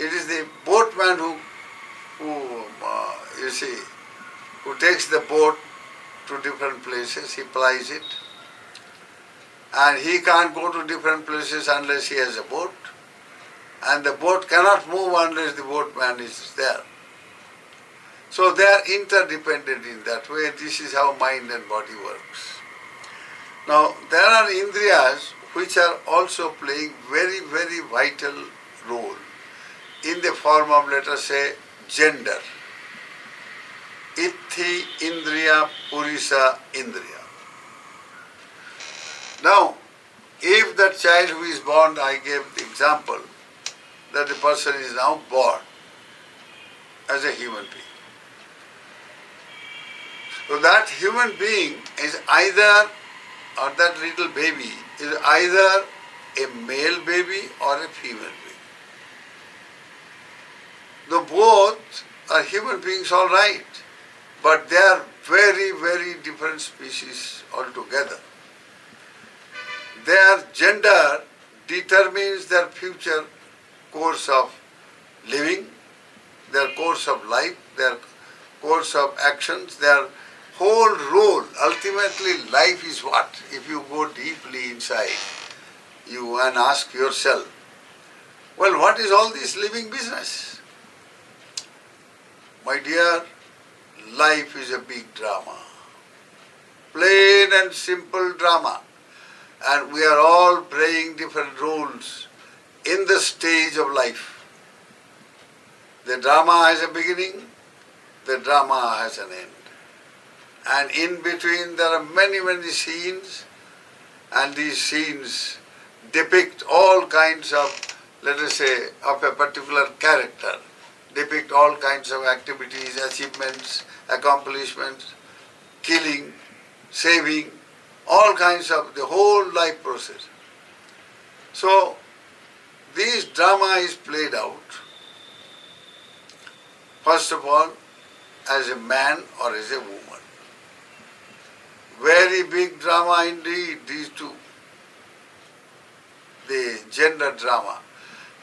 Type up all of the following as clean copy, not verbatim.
It is the boatman who you see, who takes the boat to different places, he plies it, and he can't go to different places unless he has a boat, and the boat cannot move unless the boatman is there. So they are interdependent in that way. This is how mind and body works. Now, there are indriyas which are also playing very, very vital role in the form of, let us say, gender. Ithi indriya purisa indriya. Now, if that child who is born, I gave the example that the person is now born as a human being. So that human being is either, or that little baby is either a male baby or a female baby. Though both are human beings, all right, but they are very, very different species altogether. Their gender determines their future course of living, their course of life, their course of actions, their whole role. Ultimately, life is what? If you go deeply inside, you and ask yourself, well, what is all this living business? My dear, life is a big drama. Plain and simple drama. And we are all playing different roles in the stage of life. The drama has a beginning, the drama has an end. And in between there are many, many scenes, and these scenes depict all kinds of, let us say, of a particular character, depict all kinds of activities, achievements, accomplishments, killing, saving, all kinds of the whole life process. So, this drama is played out, first of all, as a man or as a woman. Very big drama indeed, these two. The gender drama.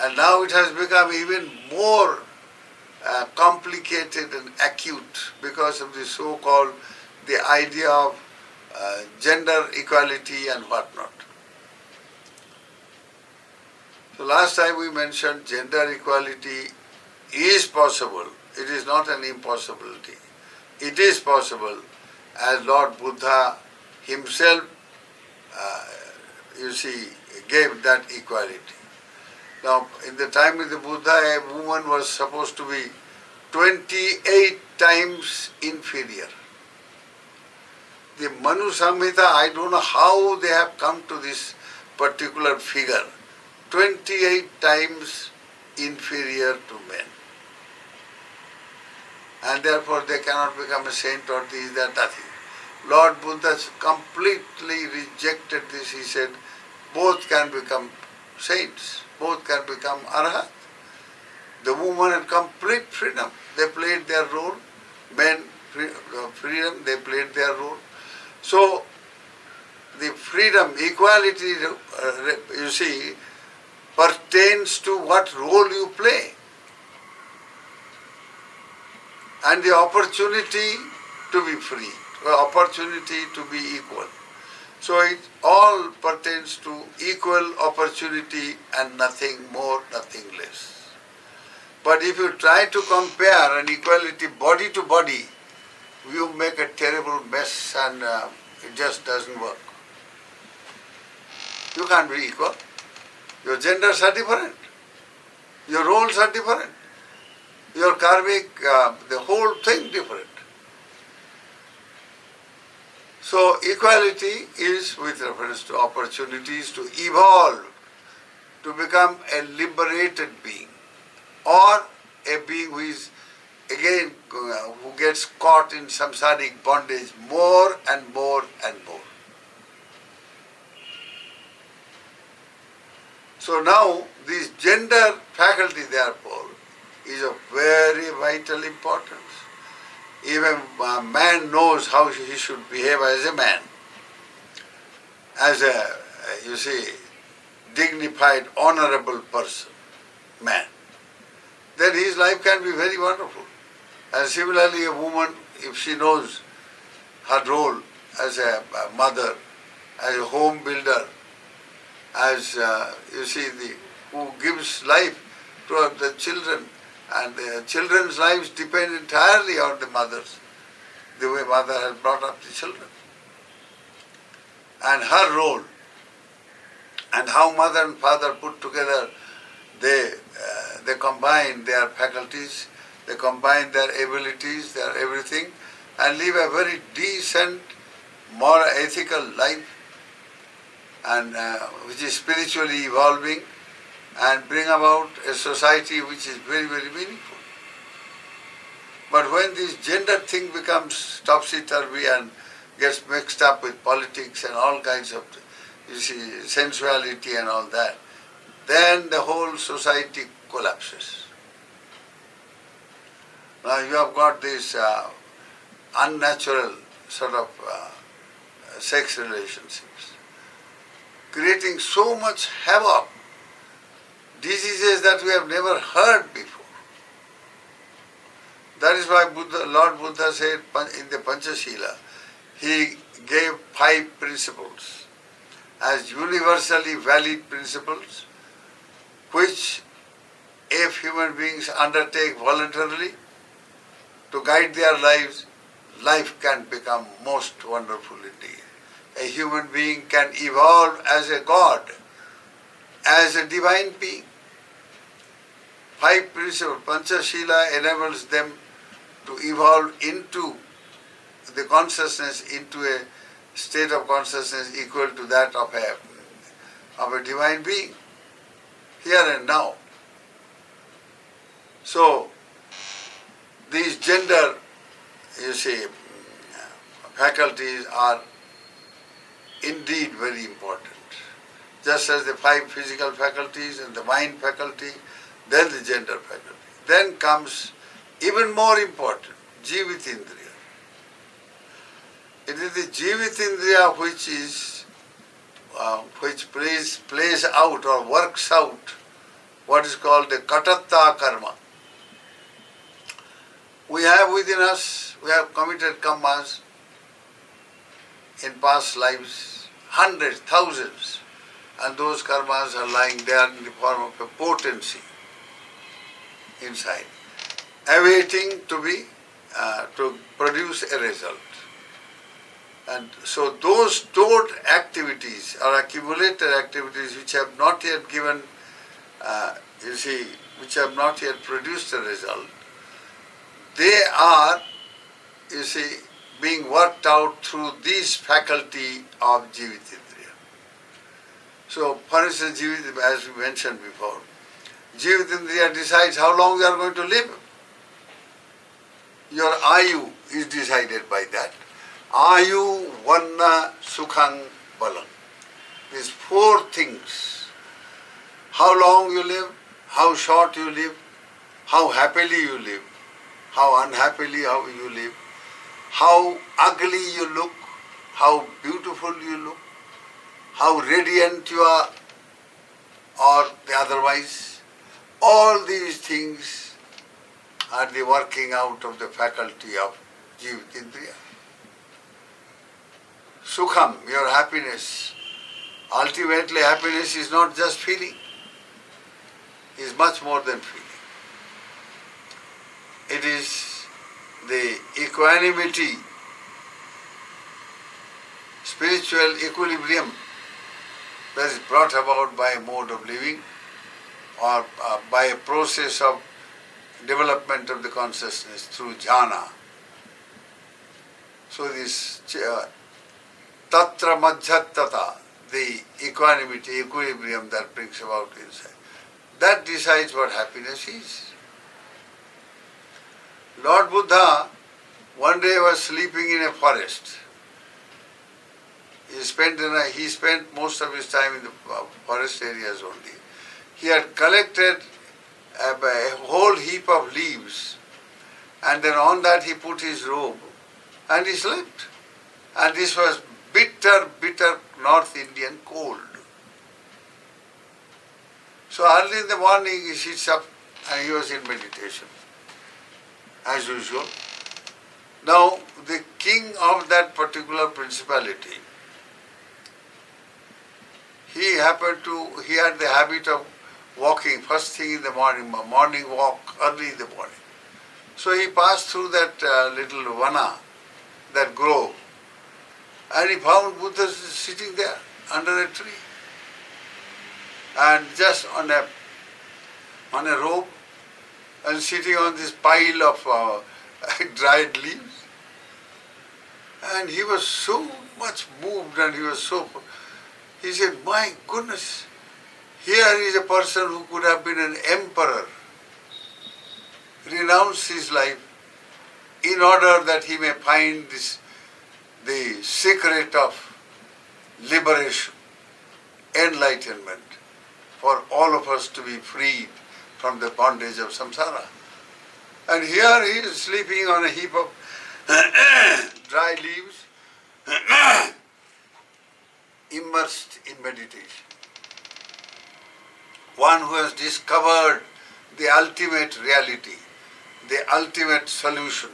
And now it has become even more complicated and acute because of the so-called, the idea of gender equality and whatnot. So last time we mentioned gender equality is possible. It is not an impossibility. It is possible, as Lord Buddha himself, you see, gave that equality. Now, in the time of the Buddha, a woman was supposed to be 28 times inferior. The Manu Samhita, I don't know how they have come to this particular figure, 28 times inferior to men. And therefore they cannot become a saint or this, that, nothing. Lord Buddha completely rejected this. He said, both can become saints, both can become arhat. The woman had complete freedom. They played their role. Men, freedom, they played their role. So, the freedom, equality, you see, pertains to what role you play. And the opportunity to be free, opportunity to be equal. So it all pertains to equal opportunity and nothing more, nothing less. But if you try to compare an equality body to body, you make a terrible mess and it just doesn't work. You can't be equal. Your genders are different. Your roles are different. Your karmic, the whole thing different. So equality is with reference to opportunities to evolve, to become a liberated being, or a being who is again who gets caught in samsaric bondage more and more and more. So now this gender faculty therefore is of very vital importance. Even a man knows how he should behave as a man, as a, you see, dignified, honorable person, man. his life can be very wonderful. And similarly, a woman, if she knows her role as a mother, as a home builder, as who gives life to the children, and the children's lives depend entirely on the mothers, the way mother has brought up the children. And her role, and how mother and father put together, they combine their faculties, they combine their abilities, their everything, and live a very decent, moral, ethical life, and which is spiritually evolving, and bring about a society which is very, very meaningful. But when this gender thing becomes topsy-turvy and gets mixed up with politics and all kinds of, sensuality and all that, then the whole society collapses. Now you have got this unnatural sort of sex relationships, creating so much havoc, diseases that we have never heard before. That is why Lord Buddha said in the Panchashila, he gave 5 principles as universally valid principles, which if human beings undertake voluntarily to guide their lives, life can become most wonderful indeed. A human being can evolve as a God, as a divine being. 5 principles, Panchashila enables them to evolve into the consciousness, into a state of consciousness equal to that of a divine being, here and now. So, these gender, faculties are indeed very important. Just as the 5 physical faculties and the mind faculty, then the gender faculty. Then comes even more important, Jivitindriya. It is the Jivitindriya which plays out or works out what is called the Katatta karma. We have within us, we have committed karmas in past lives, hundreds, thousands, and those karmas are lying there in the form of a potency inside, awaiting to produce a result. And so those stored activities or accumulated activities which have not yet given, which have not yet produced a result, they are, being worked out through this faculty of Jivitindriya. So, for instance, as we mentioned before, Jivitindriya decides how long you are going to live. Your ayu is decided by that. Ayu, Varna, Sukhang, Balam. These 4 things. How long you live, how short you live, how happily you live, how unhappily you live, how ugly you look, how beautiful you look, how radiant you are, or the otherwise. All these things are the working out of the faculty of Jivitindriya. Sukham, your happiness. Ultimately, happiness is not just feeling, it is much more than feeling. It is the equanimity, spiritual equilibrium that is brought about by a mode of living or by a process of development of the consciousness through jhana. So this tatra madhyattata, the equanimity, equilibrium that brings about inside, that decides what happiness is. Lord Buddha one day was sleeping in a forest. He spent most of his time in the forest areas only. He had collected a whole heap of leaves, and then on that he put his robe and he slept. And this was bitter, bitter North Indian cold. So early in the morning he sits up and he was in meditation, as usual. Now, the king of that particular principality, he had the habit of walking first thing in the morning walk early in the morning. So he passed through that little vana, that grove, and he found Buddha sitting there under a tree, and just on a robe, and sitting on this pile of dried leaves. And he was so much moved, and he said, my goodness, here is a person who could have been an emperor, renounced his life in order that he may find the secret of liberation, enlightenment, for all of us to be freed from the bondage of samsara. And here he is sleeping on a heap of dry leaves, immersed in meditation. One who has discovered the ultimate reality, the ultimate solution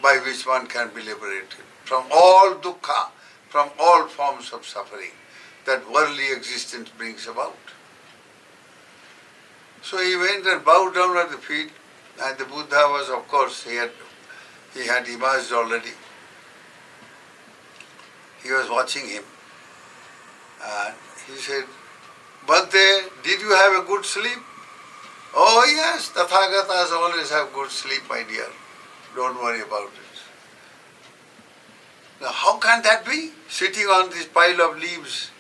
by which one can be liberated from all dukkha, from all forms of suffering that worldly existence brings about. So he went and bowed down at the feet, and the Buddha was, of course, he had emerged already. He was watching him, and he said, Bhante, did you have a good sleep? Oh yes, Tathagatas always have good sleep, my dear. Don't worry about it. Now how can that be? Sitting on this pile of leaves,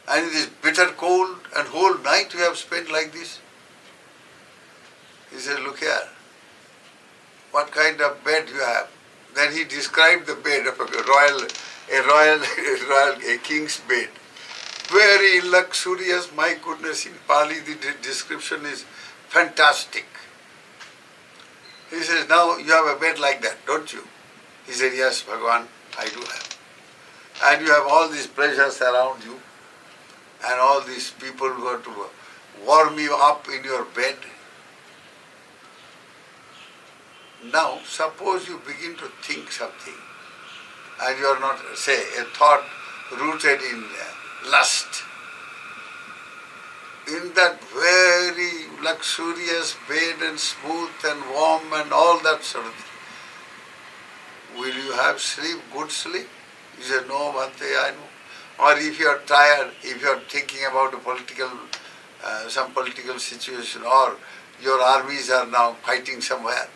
and in this bitter cold, and whole night you have spent like this? He said, look here, what kind of bed you have? Then he described the bed of a king's bed. Very luxurious, my goodness, in Pali the description is fantastic. He says, now you have a bed like that, don't you? He said, yes, Bhagavan, I do have. And you have all these pleasures around you, and all these people who are to warm you up in your bed. Now, suppose you begin to think something, and you are not, say, a thought rooted in lust. In that very luxurious bed and smooth and warm and all that sort of thing, will you have sleep, good sleep? He said, no, Bhante, I know. Or if you are tired, if you are thinking about some political situation, or your armies are now fighting somewhere,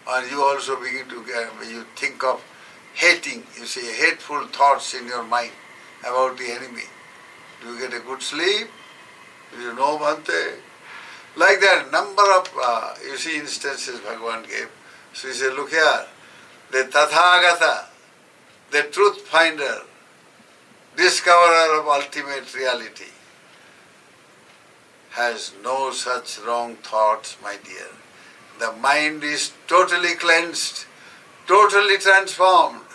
or you also begin to you think of hating, you see, hateful thoughts in your mind about the enemy. Do you get a good sleep? Do you know, Bhante? Like that, number of, you see, instances Bhagavan gave. So he said, look here, the Tathagata, the truth finder, discoverer of ultimate reality, has no such wrong thoughts, my dear. The mind is totally cleansed, totally transformed.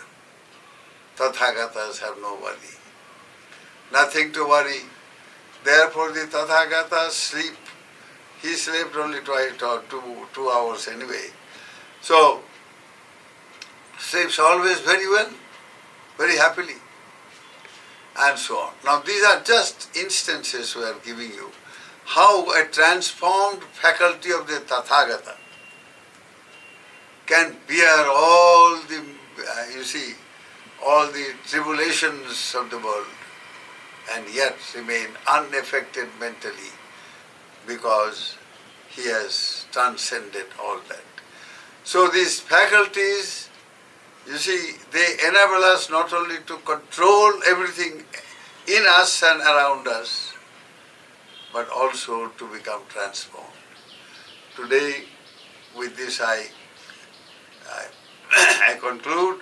Tathagatas have no worry. Nothing to worry. Therefore the Tathagata sleep. He slept only 2 hours anyway. So, sleeps always very well, very happily, and so on. Now these are just instances we are giving you. How a transformed faculty of the Tathagata can bear all the, all the tribulations of the world and yet remain unaffected mentally because he has transcended all that. So these faculties, you see, they enable us not only to control everything in us and around us, but also to become transformed. Today, with this I conclude.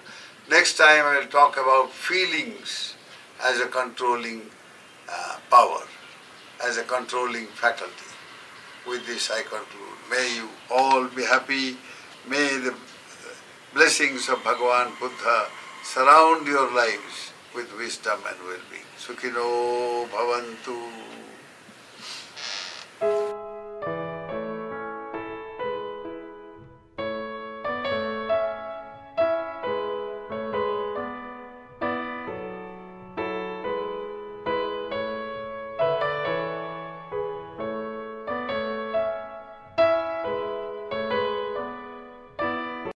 Next time I will talk about feelings as a controlling power, as a controlling faculty. With this I conclude. May you all be happy. May the blessings of Bhagavan Buddha surround your lives with wisdom and well-being. Sukhino bhavantu.